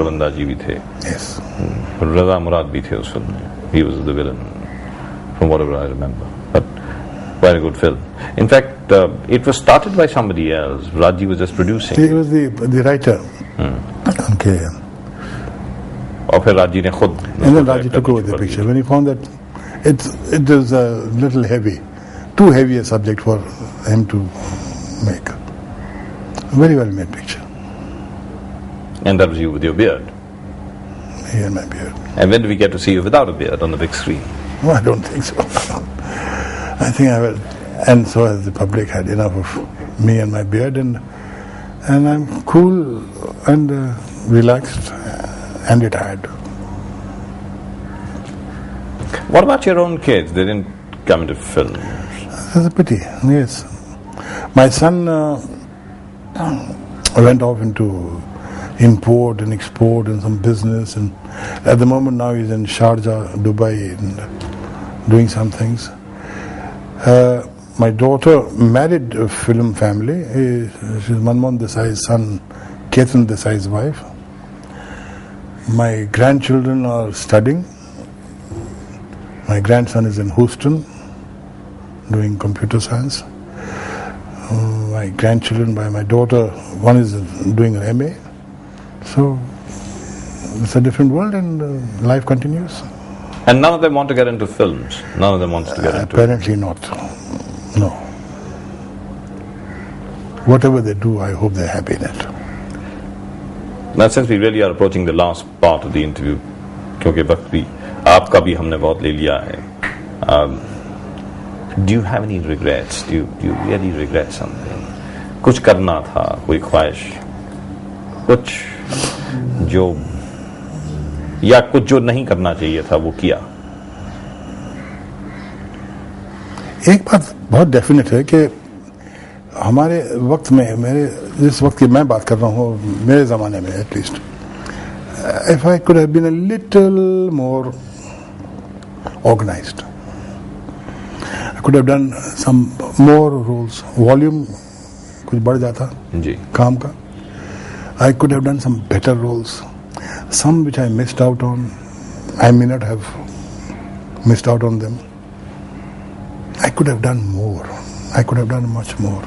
खरबंदा जी भी थे. Yes. रजा मुराद भी थे उस फिल्म में. He was the villain, from whatever I remember. But very good film. In fact, it was started by somebody else. Raji was just producing. He was the writer. Okay. और फिर राजी ने खुद. And then Raji took over the picture when he found that it was a little heavy, too heavy a subject for him to make. Very well made picture. And that was you with your beard. Me and my beard. And when do we get to see you without a beard on the big screen? No, I don't think so. I think I will, and so has the public had enough of me and my beard, and I'm cool and relaxed and retired. What about your own kids? They didn't come into film. That's a pity. Yes, my son went off into import and export and some business, and at the moment now he's in Sharjah, Dubai, and doing some things. My daughter married a film family. She's Manmohan Desai's son, Ketan Desai's wife. My grandchildren are studying. My grandson is in Houston doing computer science. My grandchildren by my daughter, one is doing an MA. So it's a different world, and life continues. And none of them want to get into films. None of them wants to get into. Apparently not. No. Whatever they do, I hope they're happy in it. Now, since we really are approaching the last part of the interview, क्योंकि वक्त भी आपका भी हमने बहुत ले लिया है. Do you have any regrets? Do you really regret something? कुछ करना था, कोई ख्वाहिश, कुछ जो या कुछ जो नहीं करना चाहिए था वो किया? एक बात बहुत डेफिनेट है कि हमारे वक्त में, मेरे जिस वक्त की मैं बात कर रहा हूँ, मेरे ज़माने में at least, if I could have been a little more organized, I could have done some more roles. Volume कुछ बढ़ जाता जी काम का. I could have done some better roles. Some which I missed out on, I may not have missed out on them. I could have done more. I could have done much more.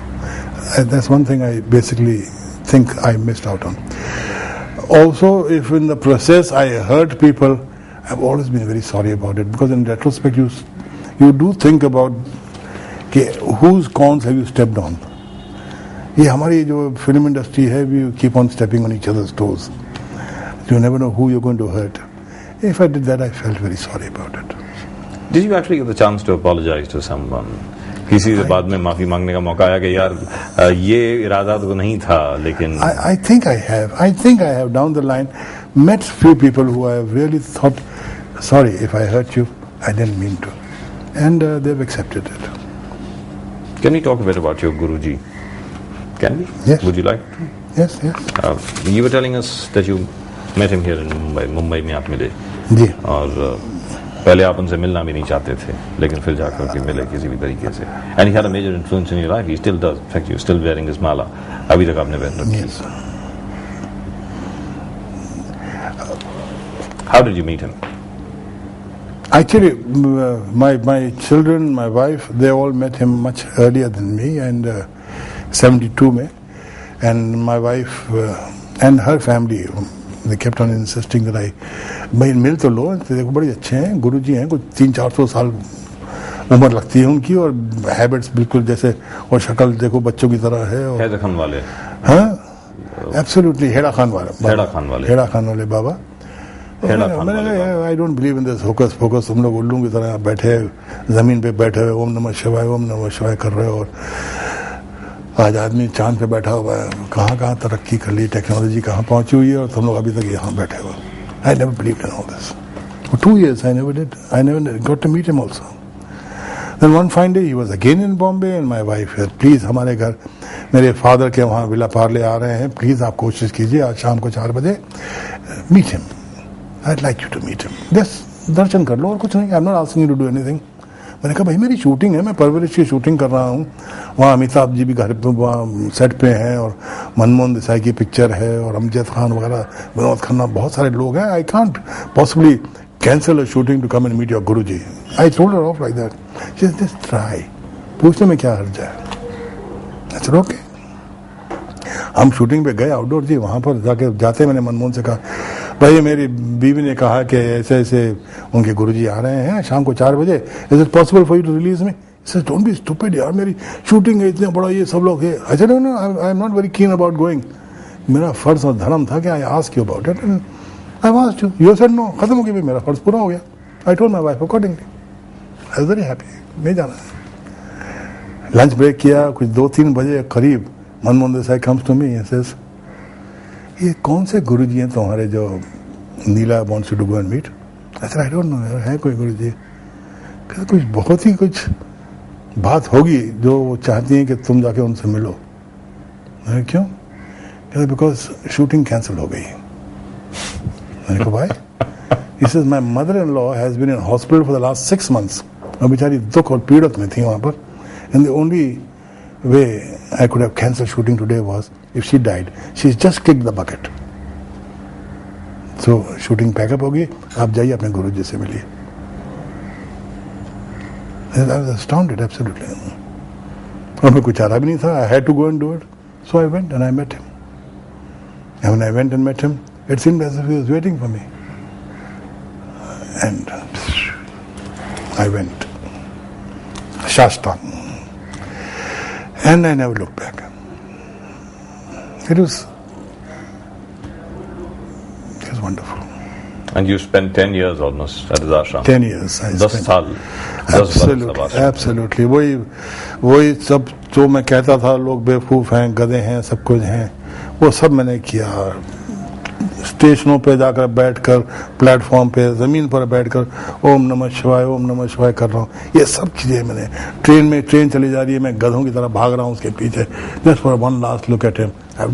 That's one thing I basically think I missed out on. Also, if in the process I hurt people, I've always been very sorry about it, because in retrospect you do think about whose corns have you stepped on. ये हमारी जो film industry है, we keep on stepping on each other's toes. You never know who you're going to hurt. If I did that, I felt very sorry about it. Did you actually get the chance to apologize to someone? किसी से बाद में माफी मांगने का मौका आया कि यार ये इरादा तो नहीं था, लेकिन I think I have. I think I have down the line met few people who I have really thought, sorry if I hurt you, I didn't mean to, and they've accepted it. Can we talk a bit about your Guruji? Can we? Yes. Would you like to? Yes, yes. You were telling us that you met him here in Mumbai. Mumbai में आप मिले. जी. और पहले आप उनसे मिलना भी नहीं चाहते थे, लेकिन फिर जाकर के मिले किसी भी तरीके से. And he had a major influence in your life. He still does. In fact, you're still wearing his mala. अभी तक आपने पहन रखी. Yes. How did you meet him? Actually, my children, my wife, they all met him much earlier than me, and 72 में, and my wife and her family, they kept on insisting that भाई मिल तो लो, देखो बड़े अच्छे हैं, गुरुजी हैं, कुछ 300-400 साल उम्र लगती है उनकी, और हैबिट्स बिल्कुल जैसे, और शक्ल देखो बच्चों की तरह है. और हैदर खान वाले. हाँ, एब्सोल्युटली. हेड़ा खान वाले बाबा. मैंने कहा I don't believe in this hocus focus. तुम लोग उल्लू की तरह बैठे जमीन पे बैठे हुए ओम नमः शिवाय कर रहे हो, और आज आदमी चांद पे बैठा हुआ है. कहाँ तरक्की कर ली, टेक्नोलॉजी कहाँ पहुंची हुई है, और तुम लोग अभी तक यहाँ बैठे हुए. I never believed in all this. For 2 years I never got to meet him also. Then one fine day he was again in Bombay, and my wife said, please हमारे घर मेरे फादर के वहाँ विला पार्ले आ रहे हैं, please आप कोशिश कीजिए आज शाम को 4 बजे meet him. I'd like you to meet him. Just दर्शन कर लो और कुछ नहीं. I'm not asking you to do anything. मैंने कहा भाई मेरी शूटिंग है, मैं परवरिश की शूटिंग कर रहा हूँ, वहाँ अमिताभ जी भी घर पे वहाँ सेट पे हैं और मनमोहन देसाई की पिक्चर है और अमजद खान वगैरह, विनोद खन्ना, बहुत सारे लोग हैं. I can't possibly cancel a shooting to come and meet your guruji. I told her of like that. She said just try, पूछने में क्या हर्ज है. अच्छा ओके. हम शूटिंग पे गए आउटडोर जी. वहाँ पर जाते मैंने मनमोहन से कहा भाई मेरी बीवी ने कहा कि ऐसे ऐसे उनके गुरुजी आ रहे हैं शाम को 4 बजे, is it possible for you to release me. Don't be stupid यार, मेरी शूटिंग है, इतना बड़ा ये सब लोग है. I said no I am not very keen about going. मेरा फर्ज और धर्म था कि I ask you about it. I asked you, you said no. खत्म हो गया भाई, मेरा फर्ज पूरा हो गया. I told my wife accordingly. I was very happy. नहीं जाना है. लंच ब्रेक किया, कुछ 2-3 बजे करीब Manmohan Desai comes to me and says ये कौन से गुरुजी हैं तुम्हारे जो Neela wants you to go and meet. I don't know यार, है कोई गुरुजी. कहते कुछ बहुत ही कुछ बात होगी जो वो चाहती हैं कि तुम जाके उनसे मिलो. मैंने क्यों. कहते बिकॉज शूटिंग कैंसिल हो गई. मैंने कहा भाई. He says my mother-in-law has been in hospital for the last 6 months. और बेचारी दुख और पीड़ित में थी वहाँ पर. And the only way I could have cancelled shooting today was if she died. She's just kicked the bucket. So shooting pack up होगी, आप जाइए अपने गुरुजी से मिलिए. I was astounded, absolutely. और मैं कुछ चारा भी नहीं था. I had to go and do it. So I went and I met him. And when I went and met him, it seemed as if he was waiting for me. And I went. Shashtang. And I never looked back. It was wonderful. And you spent 10 years almost at his ashram. 10 years. I 10 spent. साल. Absolutely. वही सब जो मैं कहता था लोग बेवकूफ़ हैं, गधे हैं, सब कुछ हैं, वो सब मैंने किया. स्टेशनों पे जाकर बैठकर, प्लेटफॉर्म पे, ज़मीन पर बैठकर ओम नमः शिवाय कर रहा हूँ. ये सब चीज़ें मैंने. ट्रेन चली जा रही है, मैं गधों की तरह भाग रहा हूँ उसके पीछे. Just for one last look at him. I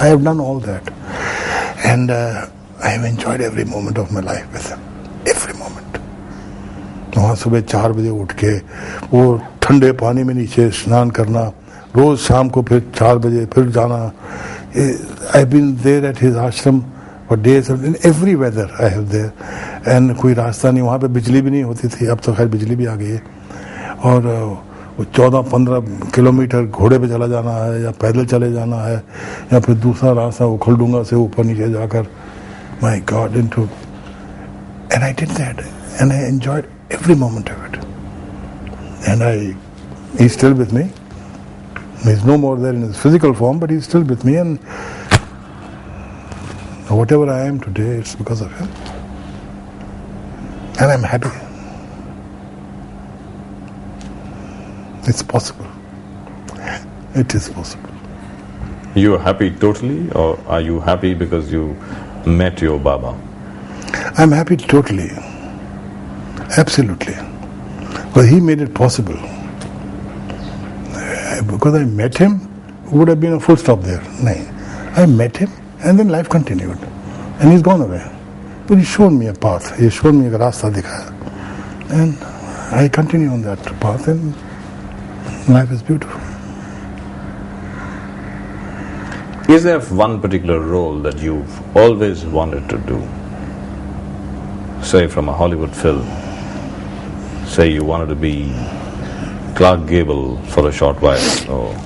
have done all that. And I have enjoyed every moment of my life with him. Every moment. वहाँ सुबह 4 बजे उठ के वो ठंडे पानी में नीचे स्नान करना, रोज शाम को फिर 4 बजे फिर जाना. I have been there at his ashram for days. In every weather I have there. And कोई रास्ता नहीं, वहाँ पे बिजली भी नहीं होती थी. अब तो खैर बिजली भी आ गई है. और वो 14-15 किलोमीटर घोड़े पे चला जाना है या पैदल चले जाना है या फिर दूसरा रास्ता उखलडूंगा से ऊपर नीचे जाकर. My God, and I did that, and I enjoyed every moment of it. And he's still with me. He's no more there in his physical form, but he's still with me, and whatever I am today, it's because of him. And I'm happy. It's possible. It is possible. You are happy totally, or are you happy because you met your Baba? I'm happy totally. Absolutely. Because he made it possible. Because I met him, would have been a full stop there. No. I met him and then life continued. And he's gone away. But he showed me a path. He showed me a rasta dikhaya. And I continue on that path and life is beautiful. Is there one particular role that you've always wanted to do? Say from a Hollywood film. Say you wanted to be Clark Gable for a short while, or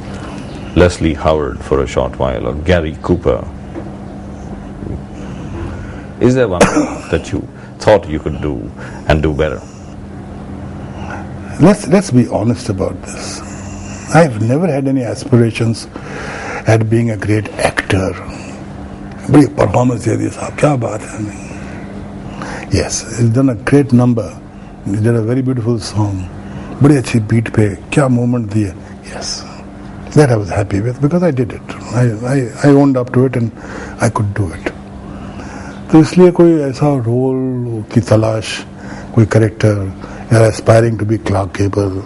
Leslie Howard for a short while, or Gary Cooper. Is there one that you thought you could do and do better? Let's be honest about this. I've never had any aspirations at being a great actor. बड़ी performance दे दी साहब, क्या बात है. नहीं. Yes, he's done a great number. He did a very beautiful song. बड़ी अच्छी beat पे क्या moment दिए. Yes, that I was happy with because I did it. I owned up to it and I could do it. तो इसलिए कोई ऐसा role की तलाश, कोई कैरेक्टर, या aspiring to be Clark Gable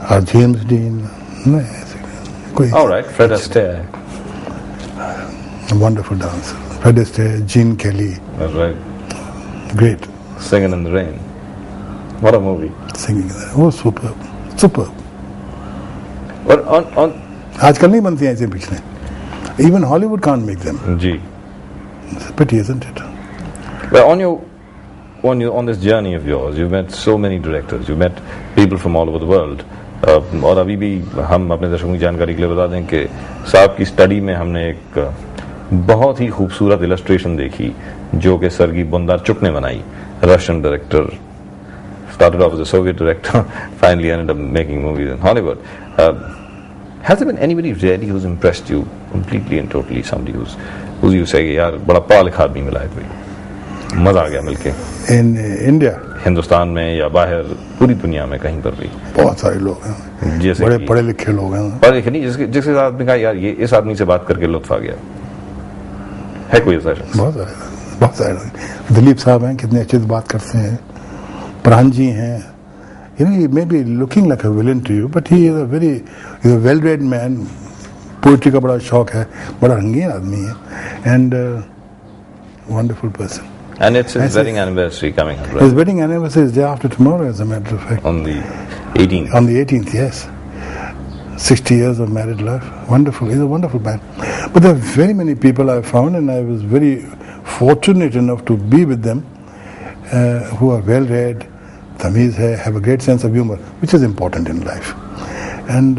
or James Dean, नहीं ऐसे कोई. All right, Fred Astaire. A wonderful dancer. Fred Astaire, Gene Kelly. That's right. Great. Singing in the Rain. What a movie. Singing there. Oh, superb. Superb. But on आजकल नहीं बनती हैं ऐसे पिक्चरें. Even Hollywood can't make them. Ji. It's a pity, isn't it? Well, on this journey of yours, you've met so many directors. You've met people from all over the world. और अभी भी हम अपने दर्शकों की जानकारी के लिए बता दें कि साहब की स्टडी में हमने एक बहुत ही खूबसूरत इलस्ट्रेशन देखी जो कि सरगी बोंदारचुक ने बनाई. Russian director, started off as a Soviet director, finally ended up making movies in Hollywood. Has there been anybody really who's impressed you completely and totally? Somebody who's you say, यार बड़ा पढ़ा लिखा आदमी मिला है कोई, मजा आ गया मिलके. In India, हिंदुस्तान में या बाहर पूरी दुनिया में कहीं पर भी बहुत सारे लोग हैं. जैसे बड़े पढ़े लिखे लोग हैं. पढ़े लिखे नहीं, जिसके साथ में कहा यार ये इस आदमी से बात करके लुत्फ आ गया है, कोई ऐसा शख्स? बहुत सारे लोग. दिलीप साहब हैं, कितने अच्छे से बात करते हैं. प्राण जी हैं. You know, he may be looking like a villain to you, but he is he's a well-read man. Poetry का बड़ा शौक है, बड़ा रंगीन आदमी है, and wonderful person. And it's his wedding anniversary coming up, right? His wedding anniversary is day after tomorrow, as a matter of fact. On the 18th. On the 18th, yes. 60 years of married life. Wonderful. He's a wonderful man. But there are very many people I found, and I was very fortunate enough to be with them, who are well-read, tamiz hai, have a great sense of humor, which is important in life, and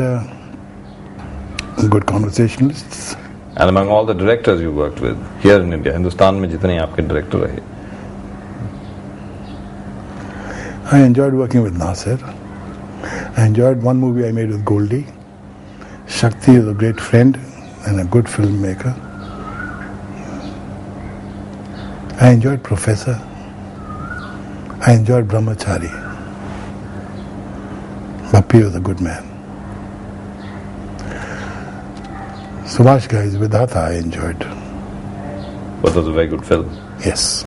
good conversationalists. And among all the directors you worked with here in India, Hindustan में जितने आपके director रहे, I enjoyed working with Nasir. I enjoyed one movie I made with Goldie. Shakti is a great friend and a good filmmaker. I enjoyed Professor. I enjoyed Brahmachari. Bappi was a good man. Subhash Ghai's Vidhata I enjoyed. but it was a very good film. Yes.